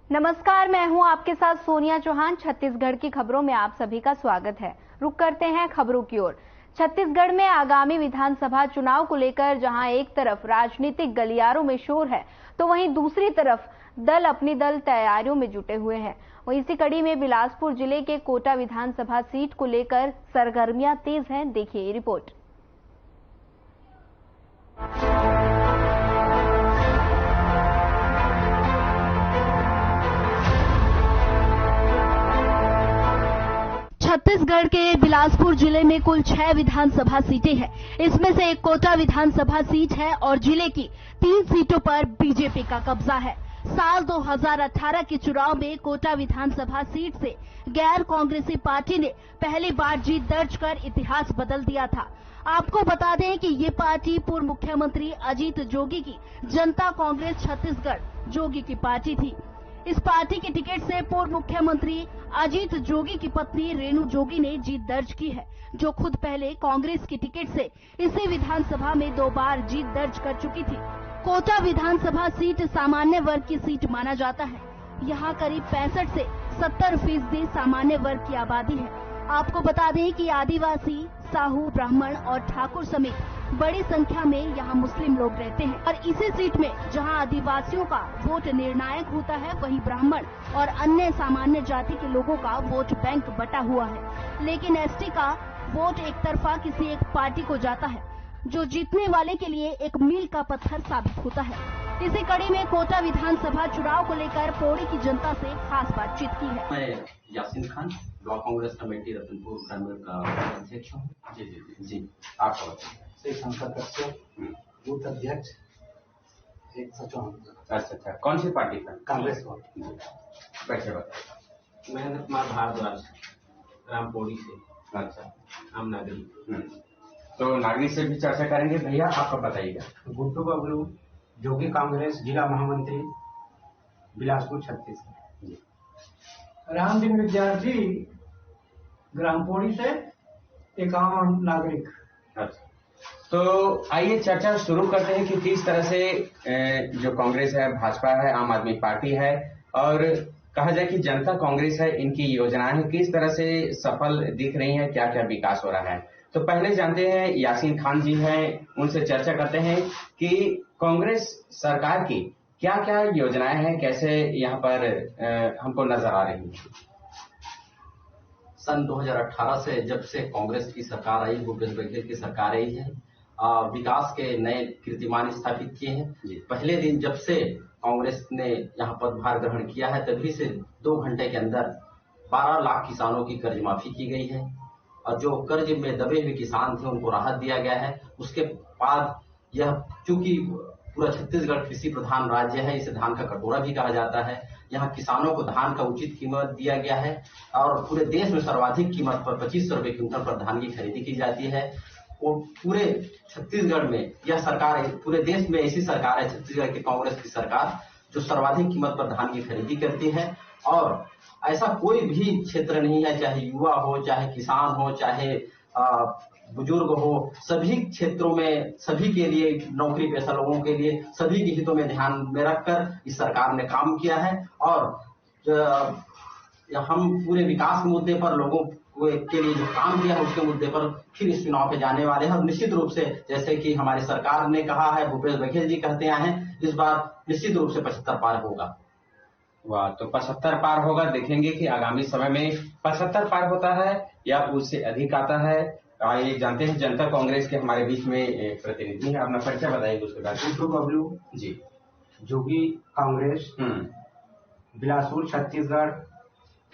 नमस्कार, मैं हूं आपके साथ सोनिया चौहान। छत्तीसगढ़ की खबरों में आप सभी का स्वागत है। रुक करते हैं खबरों की ओर। छत्तीसगढ़ में आगामी विधानसभा चुनाव को लेकर जहां एक तरफ राजनीतिक गलियारों में शोर है, तो वहीं दूसरी तरफ दल अपनी तैयारियों में जुटे हुए हैं। वहीं इसी कड़ी में बिलासपुर जिले के कोटा विधानसभा सीट को लेकर सरगर्मियां तेज हैं। देखिए ये रिपोर्ट। छत्तीसगढ़ के बिलासपुर जिले में कुल 6 विधानसभा सीटें हैं। इसमें से एक कोटा विधानसभा सीट है और जिले की 3 सीटों पर बीजेपी का कब्जा है। साल 2018 के चुनाव में कोटा विधानसभा सीट से गैर कांग्रेसी पार्टी ने पहली बार जीत दर्ज कर इतिहास बदल दिया था। आपको बता दें कि ये पार्टी पूर्व मुख्यमंत्री अजीत जोगी की जनता कांग्रेस छत्तीसगढ़ जोगी की पार्टी थी। इस पार्टी के टिकट से पूर्व मुख्यमंत्री अजीत जोगी की पत्नी रेणु जोगी ने जीत दर्ज की है, जो खुद पहले कांग्रेस के टिकट से इसी विधानसभा में 2 बार जीत दर्ज कर चुकी थी। कोटा विधानसभा सीट सामान्य वर्ग की सीट माना जाता है। यहाँ करीब 65 से 70% सामान्य वर्ग की आबादी है। आपको बता दें कि आदिवासी, साहू, ब्राह्मण और ठाकुर समेत बड़ी संख्या में यहाँ मुस्लिम लोग रहते हैं। और इसी सीट में जहाँ आदिवासियों का वोट निर्णायक होता है, वहीं ब्राह्मण और अन्य सामान्य जाति के लोगों का वोट बैंक बटा हुआ है। लेकिन एसटी का वोट एक तरफा किसी एक पार्टी को जाता है, जो जीतने वाले के लिए एक मील का पत्थर साबित होता है। इसी कड़ी में कोटा विधानसभा चुनाव को लेकर पौड़ी की जनता से खास बातचीत की है। मैं यासीन खान, ब्लॉक कांग्रेस कमेटी रतनपुर ग्रामीण का अध्यक्ष हूँ। जी आपका श्री शंकर कश्यप, बूथ अध्यक्ष 154। अच्छा, कौन सी पार्टी का? कांग्रेस। कैसे बताइए। महेंद्र कुमार भारद्वाज, ग्राम पौड़ी से। अच्छा, आम नागरिक। तो नागरिक से भी चर्चा करेंगे। भैया आपका बताइएगा। गुड्डू बबलू, जोगी कांग्रेस जिला महामंत्री, बिलासपुर छत्तीसगढ़। रामदीन विद्यार्थी, ग्राम पौड़ी से, एक आम नागरिक। अच्छा, तो आइए चर्चा शुरू करते हैं कि किस तरह से जो कांग्रेस है, भाजपा है, आम आदमी पार्टी है और कहा जाए कि जनता कांग्रेस है, इनकी योजनाएं किस तरह से सफल दिख रही हैं, क्या क्या विकास हो रहा है। तो पहले जानते हैं, यासीन खान जी हैं, उनसे चर्चा करते हैं कि कांग्रेस सरकार की क्या क्या योजनाएं हैं, कैसे यहाँ पर हमको नजर आ रही है। सन 2018 से जब से कांग्रेस की सरकार आई, भूपेश बघेल की सरकार आई है, विकास के नए कीर्तिमान स्थापित किए हैं। पहले दिन जब से कांग्रेस ने यहाँ पदभार ग्रहण किया है, तभी से 2 घंटे के अंदर 12 लाख किसानों की कर्ज माफी की गई है और जो कर्ज में दबे हुए किसान थे उनको राहत दिया गया है। उसके बाद यह चूंकि पूरा छत्तीसगढ़ कृषि प्रधान राज्य है, इसे धान का कटोरा भी कहा जाता है। यहाँ किसानों को धान का उचित कीमत दिया गया है और पूरे देश में सर्वाधिक कीमत पर 2500 रुपए क्विंटल पर धान की खरीदी की जाती है। और पूरे छत्तीसगढ़ में यह सरकार, पूरे देश में ऐसी सरकार है छत्तीसगढ़ की कांग्रेस की सरकार, जो सर्वाधिक कीमत पर धान की खरीदी करती है। और ऐसा कोई भी क्षेत्र नहीं है, चाहे युवा हो, चाहे किसान हो, चाहे बुजुर्ग हो, सभी क्षेत्रों में सभी के लिए, नौकरी पेशा लोगों के लिए, सभी के हितों में ध्यान में रखकर इस सरकार ने काम किया है। और हम पूरे विकास मुद्दे पर लोगों के लिए जो काम किया है उसके मुद्दे पर फिर इस चुनाव पे जाने वाले हैं। और निश्चित रूप से जैसे कि हमारी सरकार ने कहा है, भूपेश बघेल जी कहते आए हैं, इस बार निश्चित रूप से 75 पार होगा। वाह, तो 75 पार होगा। देखेंगे कि आगामी समय में 75 पार होता है या उससे अधिक आता है। आइए जानते हैं, जनता कांग्रेस के हमारे बीच में एक प्रतिनिधि है, अपना परिचय बताइए उसके बाद। गुड्डू बबलू जी, जोगी कांग्रेस, बिलासपुर छत्तीसगढ़।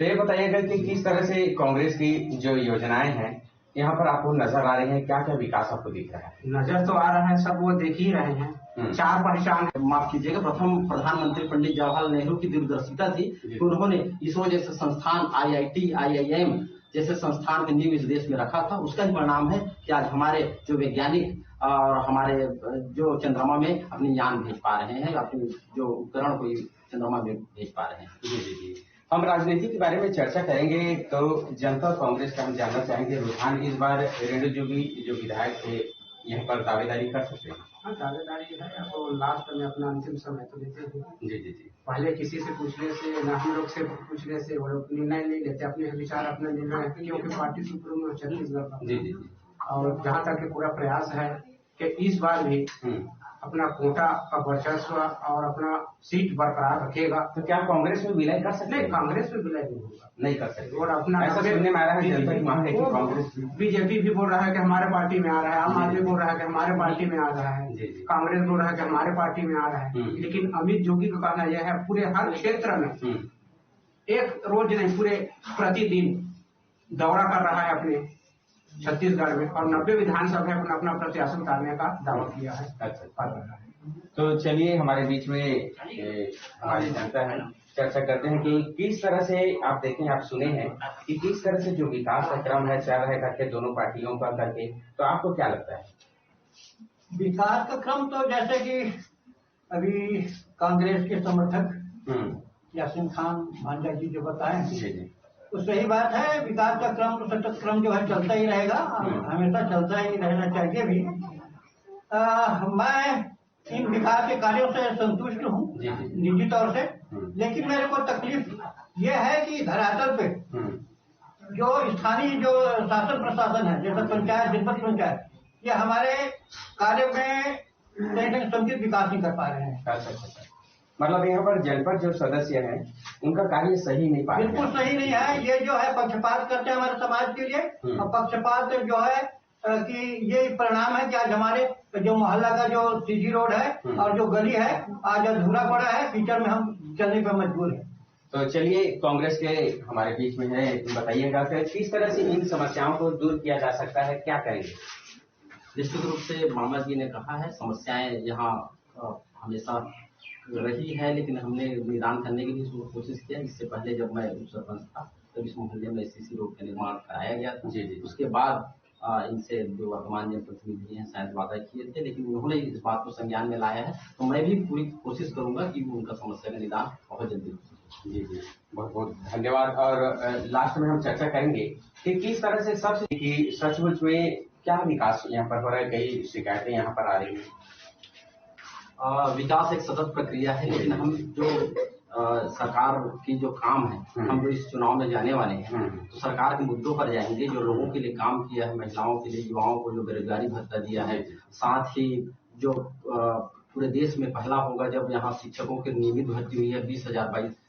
तो ये बताइएगा कि किस तरह से कांग्रेस की जो योजनाएं हैं यहाँ पर आपको नजर आ रही हैं, क्या क्या विकास आपको दिख रहा है? नजर तो आ रहा है, सब वो देख ही रहे हैं। 4 पहचान, माफ कीजिएगा, प्रथम प्रधानमंत्री पंडित जवाहरलाल नेहरू की दूरदर्शिता थी कि उन्होंने इसरो जैसे संस्थान, IIT, IIM जैसे संस्थान के नींव इस देश में रखा था। उसका ही परिणाम है कि आज हमारे जो वैज्ञानिक और हमारे जो चंद्रमा में अपनी यान भेज पा रहे हैं, अपनी जो उपकरण को चंद्रमा में भेज पा रहे हैं। जी, हम राजनीति के बारे में चर्चा करेंगे। तो जनता कांग्रेस का हम जानना चाहेंगे, रुझान इस बार रेणु जोगी जो विधायक थे यहाँ पर दावेदारी कर सकते हैं? हाँ, दावेदारी है। वो लास्ट में अपना अंतिम समय तो देते हैं। जी। पहले किसी से पूछने से, न हम लोग से पूछने से वो लोग निर्णय नहीं लेते, अपने विचार अपना निर्णय, क्योंकि पार्टी सुप्रीमो छत्तीसगढ़ का। जी। और जहाँ तक कि पूरा प्रयास है कि इस बार भी अपना कोटा का वर्चस्व और अपना सीट बरकरार रखेगा। तो क्या कांग्रेस में विलय कर सकते हैं? नहीं, कांग्रेस में विलय नहीं होगा, नहीं कर सकते। और अपना ऐसा सुनने में आ रहा है, जनता की मांग है कि कांग्रेस, बीजेपी भी बोल रहा है कि हमारे पार्टी में आ रहा है, आम आदमी बोल रहा है कि हमारे पार्टी में आ रहा है, कांग्रेस बोल रहा है कि हमारे पार्टी में आ रहा है। लेकिन अमित जोगी का कहना यह है पूरे हर क्षेत्र में एक रोज नहीं, पूरे प्रतिदिन दौरा कर रहा है अपने छत्तीसगढ़ में, और 90 विधानसभा में अपना अपना प्रत्याशी उतारने का दावा किया है। अच्छा, तो चलिए हमारे बीच में हमारी जनता है, चर्चा करते हैं कि किस तरह से आप देखें, आप सुने हैं कि किस तरह से जो विकास का क्रम है चल रहा है करके दोनों पार्टियों का करके, तो आपको क्या लगता है? विकास का क्रम तो जैसे कि अभी कांग्रेस के समर्थक यासीन खान भांजा जी जो बताए, जी, तो सही बात है। विकास का क्रम तो सतत क्रम जो है चलता ही रहेगा, हमेशा चलता ही रहना चाहिए भी। मैं इन विकास के कार्यों से संतुष्ट हूँ निजी तौर से, लेकिन मेरे को तकलीफ ये है कि धरातल पे जो स्थानीय जो शासन प्रशासन है, जैसे पंचायत, जनपद पंचायत, ये हमारे कार्य में कहीं समुचित विकास नहीं कर पा रहे हैं। अच्छा, मतलब यहाँ पर जनपद जो सदस्य हैं उनका कार्य सही नहीं पा रहे, बिल्कुल सही नहीं है। ये जो है पक्षपात करते हैं हमारे समाज के लिए, और पक्षपात जो है कि ये परिणाम है कि आज हमारे जो मोहल्ला का जो सीजी रोड है और जो गली है आज अधूरा पड़ा है, कीचड़ में हम चलने पर मजबूर है। तो चलिए कांग्रेस के हमारे बीच में है, बताइएगा कि किस तरह से इन समस्याओं को दूर किया जा सकता है, क्या करेंगे? निश्चित रूप से मामा जी ने कहा है, समस्याएं यहाँ हमेशा रही है, लेकिन हमने निदान करने की भी कोशिश किया। इससे पहले जब मैं उप सरपंच था तब इस मोहल्ले में सीसी रोड का निर्माण कराया गया था। जी। उसके बाद इनसे जो वर्तमान जनप्रतिनिधि हैं शायद वादा किए थे, लेकिन उन्होंने इस बात को संज्ञान में लाया है, तो मैं भी पूरी कोशिश करूंगा कि उनका समस्या का निदान बहुत जल्दी हो। जी, बहुत बहुत धन्यवाद। और लास्ट में हम चर्चा करेंगे कि किस तरह से सचमुच में क्या विकास यहाँ पर हो रहा है, कई शिकायतें यहाँ पर आ रही है। विकास एक सतत प्रक्रिया है, लेकिन हम जो सरकार की जो काम है, हम जो इस चुनाव में जाने वाले हैं तो सरकार के मुद्दों पर जाएंगे, जो लोगों के लिए काम किया है, महिलाओं के लिए, युवाओं को जो बेरोजगारी भत्ता दिया है, साथ ही जो पूरे देश में पहला होगा जब यहाँ शिक्षकों की नियमित भर्ती हुई है,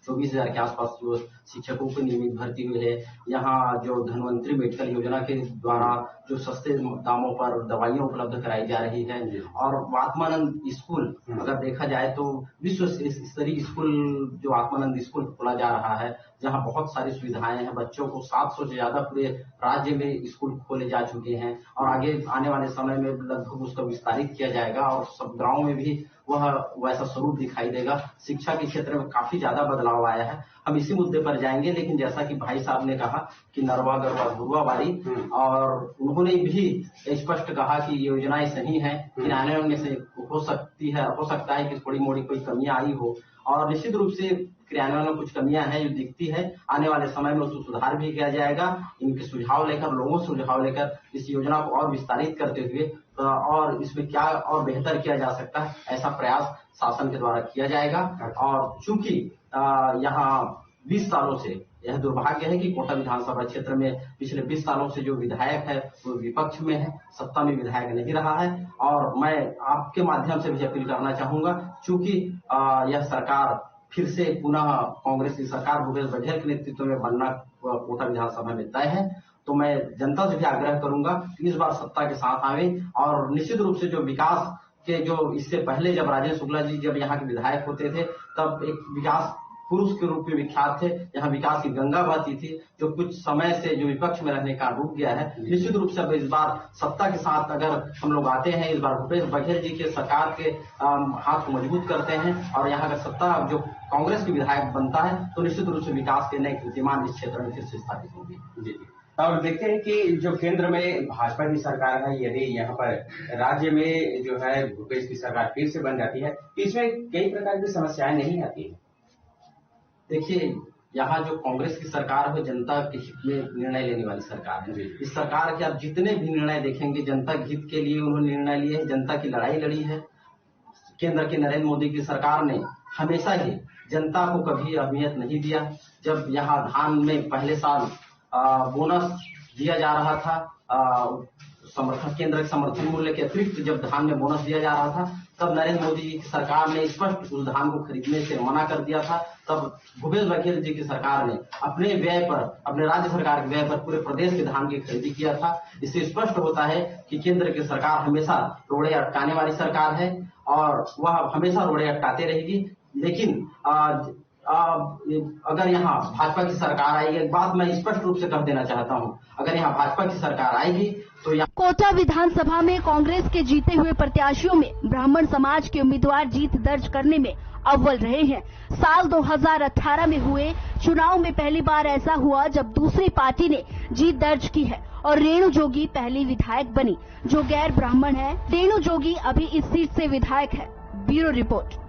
24,000 के आसपास जो शिक्षकों की नियमित भर्ती हुई है। यहाँ जो धनवंतरी मेडिकल योजना के द्वारा जो सस्ते दामों पर दवाइयाँ उपलब्ध कराई जा रही है, और आत्मानंद स्कूल अगर देखा जाए तो विश्व स्तरीय स्कूल जो आत्मानंद स्कूल खोला जा रहा है, जहाँ बहुत सारी सुविधाएं हैं। बच्चों को 700 से ज्यादा पूरे राज्य में स्कूल खोले जा चुके हैं, और आगे आने वाले समय में लगभग उसका विस्तारित किया जाएगा, और सब गाँव में भी वह वैसा स्वरूप दिखाई देगा। शिक्षा के क्षेत्र में काफी ज्यादा बदलाव आया है। हम इसी मुद्दे पर जाएंगे, लेकिन जैसा कि भाई साहब ने कहा कि नरवा गरवा धुरवा बारी, और उन्होंने भी स्पष्ट कहा कि योजनाएं सही हैं, किराने में से हो सकता है कि थोड़ी मोड़ी कोई कमियां आई हो, और निश्चित रूप से क्रियान्वयन में कुछ कमियां हैं जो दिखती है। आने वाले समय में उसको सुधार भी किया जाएगा। इनके सुझाव लेकर, लोगों से सुझाव लेकर इस योजना को और विस्तारित करते हुए और इसमें क्या और बेहतर किया जा सकता है, ऐसा प्रयास शासन के द्वारा किया जाएगा। और चूंकि यहाँ 20 सालों से यह दुर्भाग्य है कि कोटा विधानसभा क्षेत्र में पिछले 20 सालों से जो विधायक है वो विपक्ष में है, सत्ता में विधायक नहीं रहा है। और मैं आपके माध्यम से भी अपील करना चाहूंगा, चूंकि यह सरकार फिर से पुनः कांग्रेस की सरकार भूपेश बघेल के नेतृत्व में बनना कोटा विधानसभा में तय है, तो मैं जनता से भी आग्रह करूंगा कि इस बार सत्ता के साथ आवे। और निश्चित रूप से जो विकास के जो इससे पहले जब राजेश शुक्ला जी जब यहाँ के विधायक होते थे तब एक विकास पुरुष के रूप में विख्यात थे, यहाँ विकास की गंगा बहती थी, जो कुछ समय से जो विपक्ष में रहने का रुक गया है। निश्चित रूप से अब इस बार सत्ता के साथ अगर हम लोग आते हैं, इस बार भूपेश बघेल जी के सरकार के हाथ को मजबूत करते हैं और यहाँ का सत्ता जो कांग्रेस के विधायक बनता है, तो निश्चित रूप से विकास के नए कीर्तिमान इस क्षेत्र में फिर से स्थापित होंगे। जी, और देखते हैं कि जो केंद्र में भाजपा की सरकार है, यदि यहाँ पर राज्य में जो है भूपेश की सरकार फिर से बन जाती है, तो इसमें कई प्रकार की समस्याएं नहीं आती है। देखिए, यहाँ जो कांग्रेस की सरकार है जनता के हित में निर्णय लेने वाली सरकार है। इस सरकार के आप जितने भी निर्णय देखेंगे जनता के हित के लिए उन्होंने निर्णय लिए हैं, जनता की लड़ाई लड़ी है। केंद्र की नरेंद्र मोदी की सरकार ने हमेशा ही जनता को कभी अहमियत नहीं दिया। जब यहाँ धान में पहले साल बोनस दिया जा रहा था, समर्थन केंद्र के समर्थन मूल्य के अतिरिक्त जब धान में बोनस दिया जा रहा था, तब नरेंद्र मोदी जी की सरकार ने स्पष्ट उस धान को खरीदने से मना कर दिया था। तब भूपेश बघेल जी की सरकार ने अपने व्यय पर, अपने राज्य सरकार के व्यय पर पूरे प्रदेश के धान की खरीदी किया था। इससे स्पष्ट होता है कि केंद्र की सरकार हमेशा रोड़े अटकाने वाली सरकार है और वह हमेशा रोड़े अटकाते रहेगी। लेकिन अगर यहाँ भाजपा की सरकार आएगी, एक बात मैं स्पष्ट रूप से कह देना चाहता हूँ, अगर यहाँ भाजपा की सरकार आएगी तो यहाँ कोटा विधानसभा में कांग्रेस के जीते हुए प्रत्याशियों में ब्राह्मण समाज के उम्मीदवार जीत दर्ज करने में अव्वल रहे हैं। साल 2018 में हुए चुनाव में पहली बार ऐसा हुआ जब दूसरी पार्टी ने जीत दर्ज की है और रेणु जोगी पहली विधायक बनी जो गैर ब्राह्मण है। रेणु जोगी अभी इस सीट से विधायक है। Bureau report.